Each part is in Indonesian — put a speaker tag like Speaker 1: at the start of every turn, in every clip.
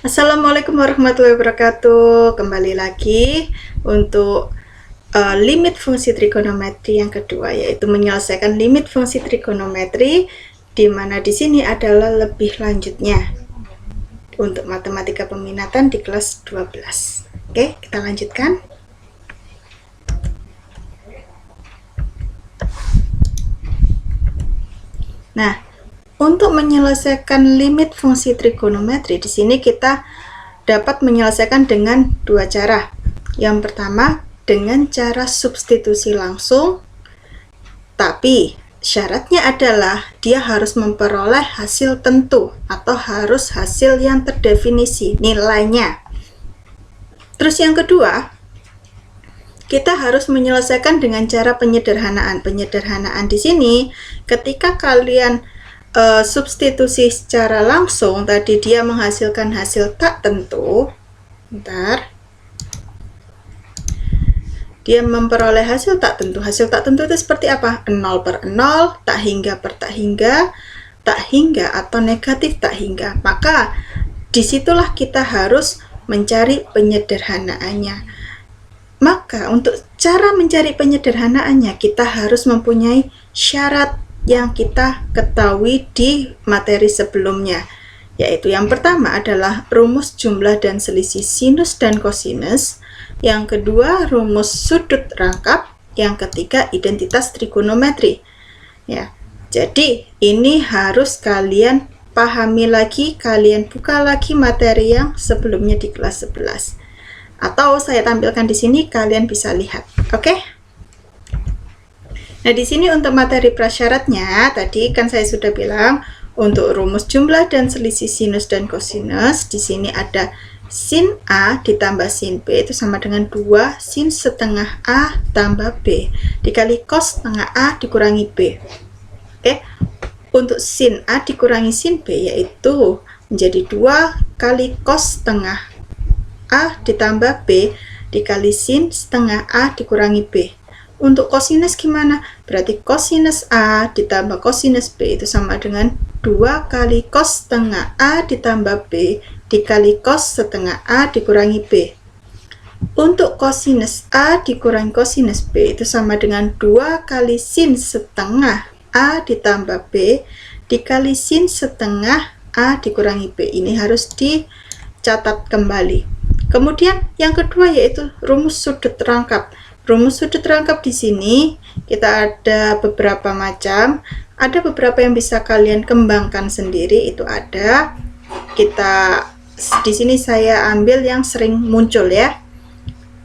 Speaker 1: Assalamualaikum warahmatullahi wabarakatuh. Kembali lagi untuk limit fungsi trigonometri yang kedua, yaitu menyelesaikan limit fungsi trigonometri, di mana di sini adalah lebih lanjutnya untuk matematika peminatan di kelas 12. Oke, kita lanjutkan. Nah, untuk menyelesaikan limit fungsi trigonometri, di sini kita dapat menyelesaikan dengan dua cara. Yang pertama, dengan cara substitusi langsung, tapi syaratnya adalah dia harus memperoleh hasil tentu atau harus hasil yang terdefinisi nilainya. Terus yang kedua, kita harus menyelesaikan dengan cara penyederhanaan. Penyederhanaan di sini, ketika kalian substitusi secara langsung, tadi dia menghasilkan hasil tak tentu. Dia memperoleh hasil tak tentu. Hasil tak tentu itu seperti apa? 0 per 0, tak hingga per tak hingga, atau negatif tak hingga. Maka disitulah kita harus mencari penyederhanaannya. Maka untuk cara mencari penyederhanaannya, kita harus mempunyai syarat yang kita ketahui di materi sebelumnya, yaitu yang pertama adalah rumus jumlah dan selisih sinus dan kosinus, yang kedua rumus sudut rangkap, yang ketiga identitas trigonometri. Ya, jadi ini harus kalian pahami lagi, kalian buka lagi materi yang sebelumnya di kelas 11. Atau saya tampilkan di sini, kalian bisa lihat. Oke? Nah, di sini untuk materi prasyaratnya, tadi kan saya sudah bilang, untuk rumus jumlah dan selisih sinus dan kosinus, di sini ada sin A ditambah sin B itu sama dengan 2 sin setengah A tambah B dikali cos setengah A dikurangi B. Oke, untuk sin A dikurangi sin B yaitu menjadi 2 kali cos setengah A ditambah B dikali sin setengah A dikurangi B. Untuk kosinus gimana? Berarti kosinus A ditambah kosinus B itu sama dengan 2 kali cos setengah A ditambah B dikali cos setengah A dikurangi B. Untuk kosinus A dikurangi kosinus B itu sama dengan 2 kali sin setengah A ditambah B dikali sin setengah A dikurangi B. Ini harus dicatat kembali. Kemudian yang kedua yaitu rumus sudut rangkap. Rumus sudut rangkap di sini kita ada beberapa macam. Ada beberapa yang bisa kalian kembangkan sendiri, itu ada. Di sini saya ambil yang sering muncul ya.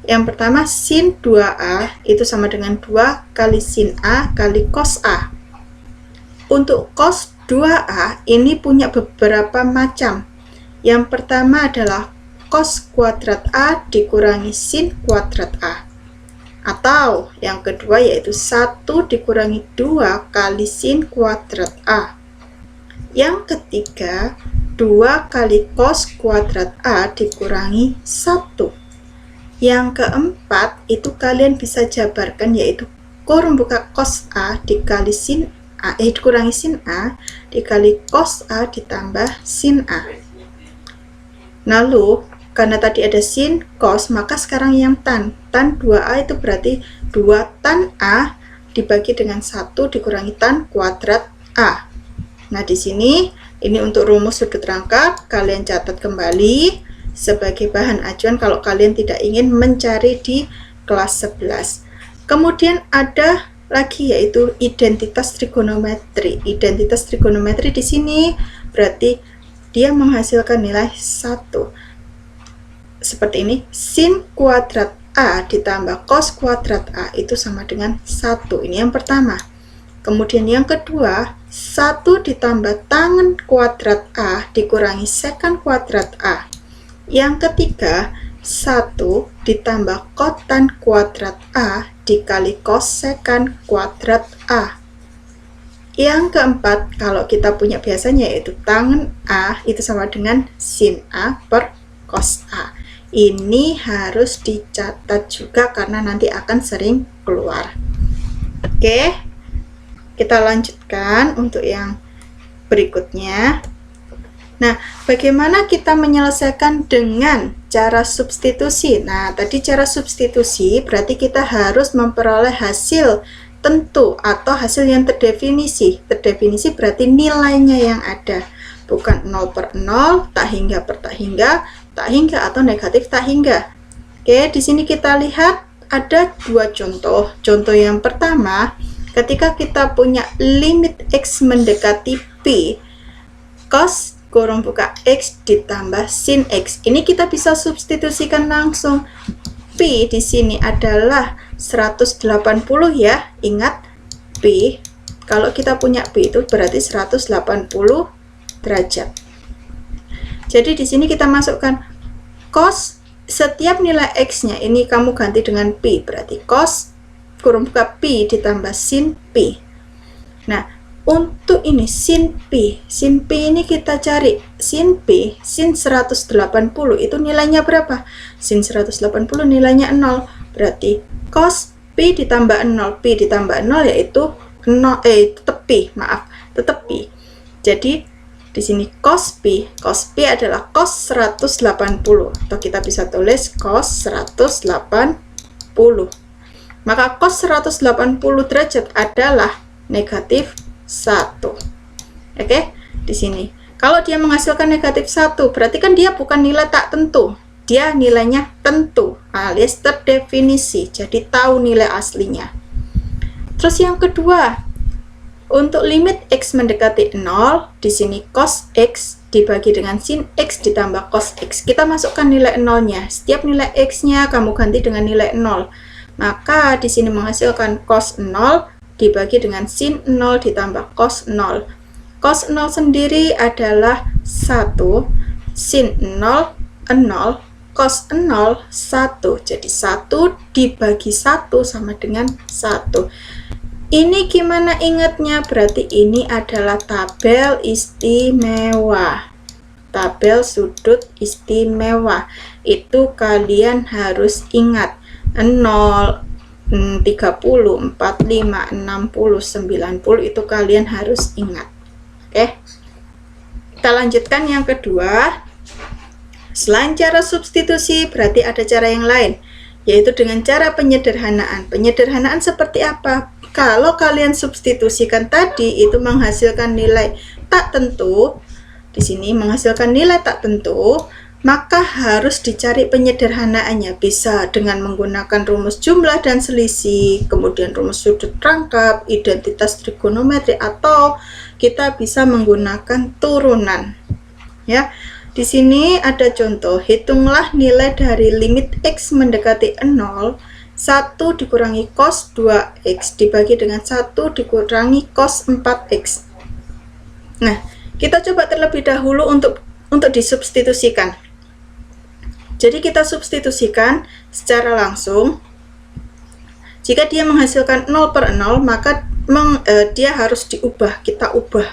Speaker 1: Yang pertama sin 2A itu sama dengan 2 kali sin A kali cos A. Untuk cos 2A ini punya beberapa macam. Yang pertama adalah cos kuadrat A dikurangi sin kuadrat A. Atau yang kedua yaitu 1 dikurangi 2 kali sin kuadrat A. Yang ketiga 2 kali cos kuadrat A dikurangi 1. Yang keempat itu kalian bisa jabarkan yaitu kurung buka cos A dikali sin A dikurangi sin A dikali cos A ditambah sin A. Lalu karena tadi ada sin, cos, maka sekarang yang tan 2A itu berarti 2 tan A dibagi dengan 1 dikurangi tan kuadrat A. Nah, di sini ini untuk rumus sudut rangkap, kalian catat kembali sebagai bahan acuan kalau kalian tidak ingin mencari di kelas 11. Kemudian ada lagi yaitu identitas trigonometri. Identitas trigonometri di sini berarti dia menghasilkan nilai 1. Seperti ini, sin kuadrat A ditambah cos kuadrat A itu sama dengan 1. Ini yang pertama. Kemudian yang kedua, 1 ditambah tangen kuadrat A dikurangi sekant kuadrat A. Yang ketiga, 1 ditambah kotan kuadrat A dikali cos sekant kuadrat A. Yang keempat, kalau kita punya biasanya yaitu tangen A itu sama dengan sin A per cos A. Ini harus dicatat juga karena nanti akan sering keluar. Oke. Kita lanjutkan untuk yang berikutnya. Nah, bagaimana kita menyelesaikan dengan cara substitusi? Nah, tadi cara substitusi berarti kita harus memperoleh hasil tentu atau hasil yang terdefinisi. Terdefinisi berarti nilainya yang ada, bukan 0 per 0, tak hingga per tak hingga, atau negatif tak hingga. Oke, di sini kita lihat ada dua contoh. Contoh yang pertama, ketika kita punya limit X mendekati P, cos kurung buka X ditambah sin X. Ini kita bisa substitusikan langsung. P di sini adalah 180 ya. Ingat, P, kalau kita punya P itu berarti 180 derajat. Jadi di sini kita masukkan cos setiap nilai X-nya. Ini kamu ganti dengan P, berarti cos kurung buka P ditambah sin P. Nah, untuk ini sin P ini kita cari sin P, sin 180 itu nilainya berapa? Sin 180 nilainya 0, berarti cos P ditambah 0, P ditambah 0 yaitu 0, tetap P, maaf, tetap P. Jadi di sini cos P adalah cos 180, atau kita bisa tulis cos 180. Maka cos 180 derajat adalah negatif 1. Oke, di sini. Kalau dia menghasilkan negatif 1, berarti kan dia bukan nilai tak tentu. Dia nilainya tentu, alias terdefinisi. Jadi tahu nilai aslinya. Terus yang kedua, untuk limit X mendekati 0, di sini cos X dibagi dengan sin X ditambah cos X. Kita masukkan nilai 0-nya. Setiap nilai X-nya kamu ganti dengan nilai 0. Maka di sini menghasilkan cos 0 dibagi dengan sin 0 ditambah cos 0. Cos 0 sendiri adalah 1, sin 0, 0, cos 0, 1. Jadi 1 dibagi 1 sama dengan 1. Ini gimana ingatnya? Berarti ini adalah tabel istimewa. Tabel sudut istimewa. Itu kalian harus ingat. 0, 30, 45, 60, 90 itu kalian harus ingat. Oke. Kita lanjutkan yang kedua. Selain cara substitusi, berarti ada cara yang lain, yaitu dengan cara penyederhanaan. Penyederhanaan seperti apa? Kalau kalian substitusikan tadi itu menghasilkan nilai tak tentu, di sini menghasilkan nilai tak tentu, maka harus dicari penyederhanaannya. Bisa dengan menggunakan rumus jumlah dan selisih, kemudian rumus sudut rangkap, identitas trigonometri, atau kita bisa menggunakan turunan. Ya, di sini ada contoh. Hitunglah nilai dari limit X mendekati 0, 1 dikurangi cos 2X dibagi dengan 1 dikurangi cos 4X. Nah, kita coba terlebih dahulu untuk disubstitusikan. Jadi kita substitusikan secara langsung. Jika dia menghasilkan 0 per 0, maka dia harus diubah. Kita ubah.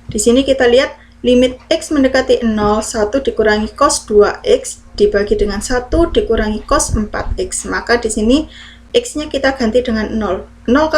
Speaker 1: Di sini kita lihat limit X mendekati 0, 1 dikurangi cos 2X dibagi dengan 1 dikurangi cos 4X. Maka di sini X-nya kita ganti dengan 0. 0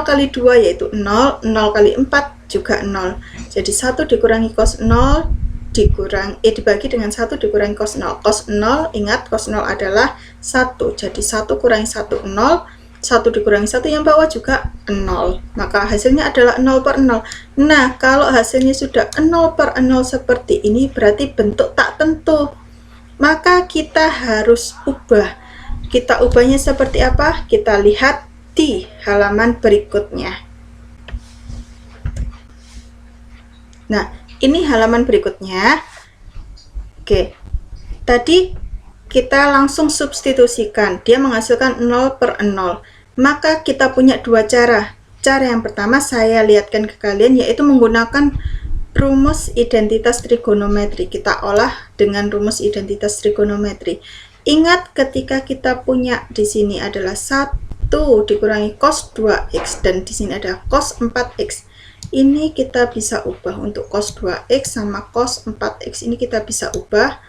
Speaker 1: kali 2 yaitu 0, 0 kali 4 juga 0. Jadi 1 dikurangi cos 0 dibagi dengan 1 dikurangi cos 0. Cos 0, ingat cos 0 adalah 1. Jadi 1 kurangi 1, 0. 1 dikurangi 1 yang bawah juga 0. Maka hasilnya adalah 0 per 0. Nah, kalau hasilnya sudah 0 per 0 seperti ini, berarti bentuk tak tentu. Maka kita harus ubah. Kita ubahnya seperti apa? Kita lihat di halaman berikutnya. Nah, ini halaman berikutnya. Oke, tadi kita langsung substitusikan. Dia menghasilkan 0 per 0. Maka kita punya dua cara. Cara yang pertama saya lihatkan ke kalian, yaitu menggunakan rumus identitas trigonometri. Kita olah dengan rumus identitas trigonometri. Ingat ketika kita punya di sini adalah 1 dikurangi cos 2X dan di sini ada cos 4X. Ini kita bisa ubah untuk cos 2X sama cos 4X. Ini kita bisa ubah,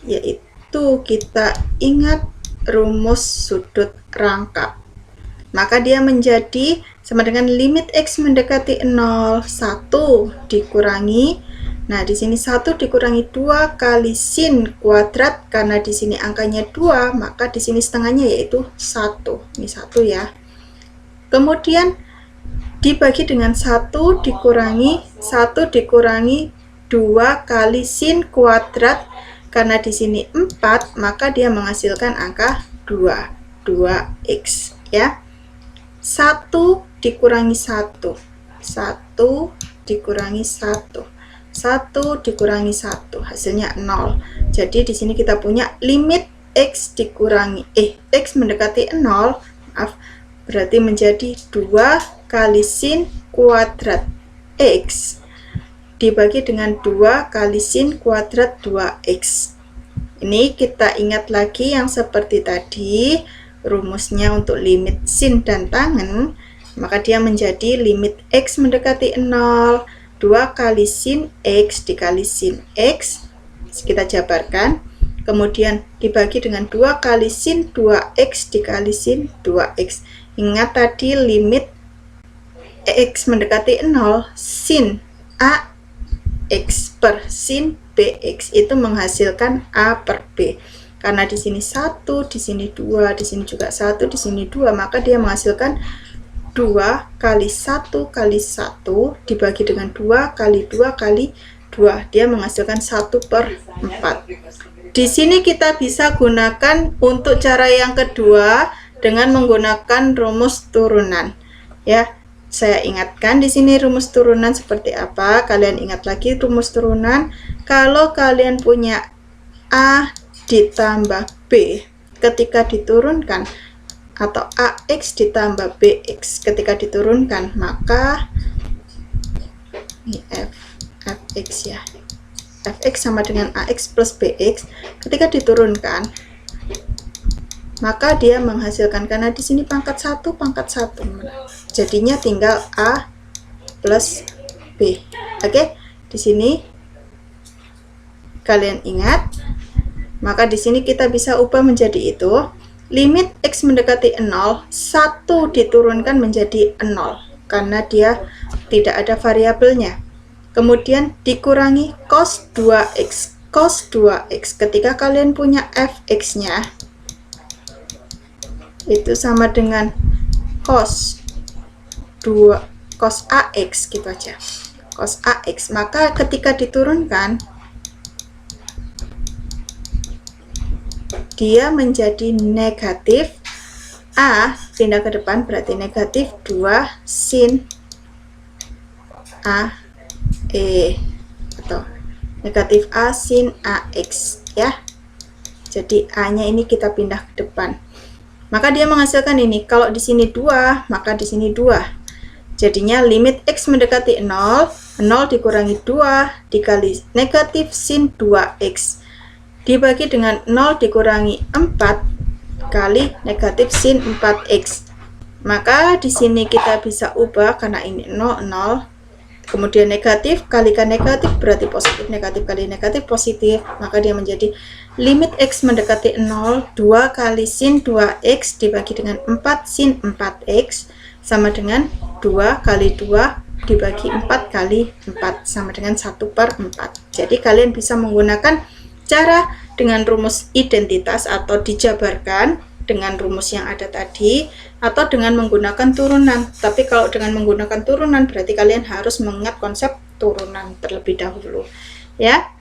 Speaker 1: yaitu kita ingat rumus sudut rangkap. Maka dia menjadi 1 sama dengan limit X mendekati 0, 1 dikurangi, nah di sini 1 dikurangi 2 kali sin kuadrat, karena di sini angkanya 2, maka di sini setengahnya yaitu 1. Ini 1 ya. Kemudian dibagi dengan 1 dikurangi 2 kali sin kuadrat, karena di sini 4, maka dia menghasilkan angka 2x ya. 1 dikurangi 1 dikurangi 1 dikurangi 1, hasilnya 0. Jadi di sini kita punya limit X dikurangi X mendekati 0, maaf, berarti menjadi 2 kali sin kuadrat X dibagi dengan 2 kali sin kuadrat 2x. Ini kita ingat lagi yang seperti tadi, rumusnya untuk limit sin dan tangen, maka dia menjadi limit X mendekati 0, 2 kali sin X dikali sin X, kita jabarkan, kemudian dibagi dengan 2 kali sin 2x dikali sin 2x. Ingat tadi limit X mendekati 0, sin A X per sin BX itu menghasilkan A per B. Karena di sini 1, di sini 2, di sini juga 1, di sini 2, maka dia menghasilkan 2 kali 1 kali 1 dibagi dengan 2 kali 2 kali 2. Dia menghasilkan 1 per 4. Di sini kita bisa gunakan untuk cara yang kedua dengan menggunakan rumus turunan. Ya, saya ingatkan di sini rumus turunan seperti apa. Kalian ingat lagi rumus turunan. Kalau kalian punya A ditambah B ketika diturunkan, atau AX ditambah BX ketika diturunkan, maka ini fx ya, fx sama dengan AX plus BX ketika diturunkan, maka dia menghasilkan, karena di sini pangkat 1 pangkat 1, jadinya tinggal A plus B. Oke, di sini kalian ingat, maka di sini kita bisa ubah menjadi itu. Limit X mendekati 0, 1 diturunkan menjadi 0 karena dia tidak ada variabelnya. Kemudian dikurangi cos 2x. Cos 2x ketika kalian punya fx-nya itu sama dengan cos AX gitu aja. Cos AX, maka ketika diturunkan dia menjadi negatif A, pindah ke depan berarti negatif 2 sin A atau negatif A sin AX ya. Jadi A nya ini kita pindah ke depan, maka dia menghasilkan ini. Kalau di sini 2, maka di sini 2. Jadinya limit X mendekati 0, 0 dikurangi 2 dikali negatif sin 2x dibagi dengan 0 dikurangi 4 kali negatif sin 4x. Maka di sini kita bisa ubah, karena ini 0, 0, kemudian negatif kalikan negatif berarti positif, negatif kali negatif positif, maka dia menjadi limit X mendekati 0, 2 kali sin 2x dibagi dengan 4 sin 4x sama dengan 2 kali 2 dibagi 4 kali 4 sama dengan 1 per 4. Jadi kalian bisa menggunakan cara dengan rumus identitas atau dijabarkan dengan rumus yang ada tadi, atau dengan menggunakan turunan. Tapi kalau dengan menggunakan turunan berarti kalian harus mengingat konsep turunan terlebih dahulu ya.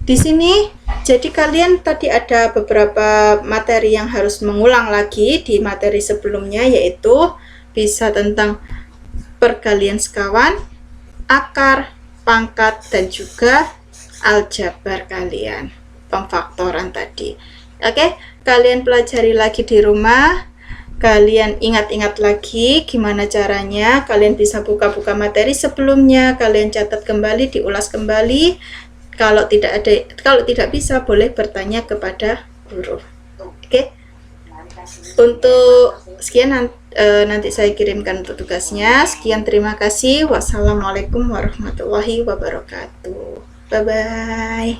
Speaker 1: Di sini jadi kalian tadi ada beberapa materi yang harus mengulang lagi di materi sebelumnya, yaitu bisa tentang perkalian sekawan, akar, pangkat, dan juga aljabar kalian, pemfaktoran tadi. Oke, kalian pelajari lagi di rumah, kalian ingat-ingat lagi gimana caranya. Kalian bisa buka-buka materi sebelumnya, kalian catat kembali, diulas kembali. Kalau tidak bisa, boleh bertanya kepada guru. Oke, untuk sekian nanti saya kirimkan untuk tugasnya. Sekian, terima kasih. Wassalamualaikum warahmatullahi wabarakatuh. Bye bye.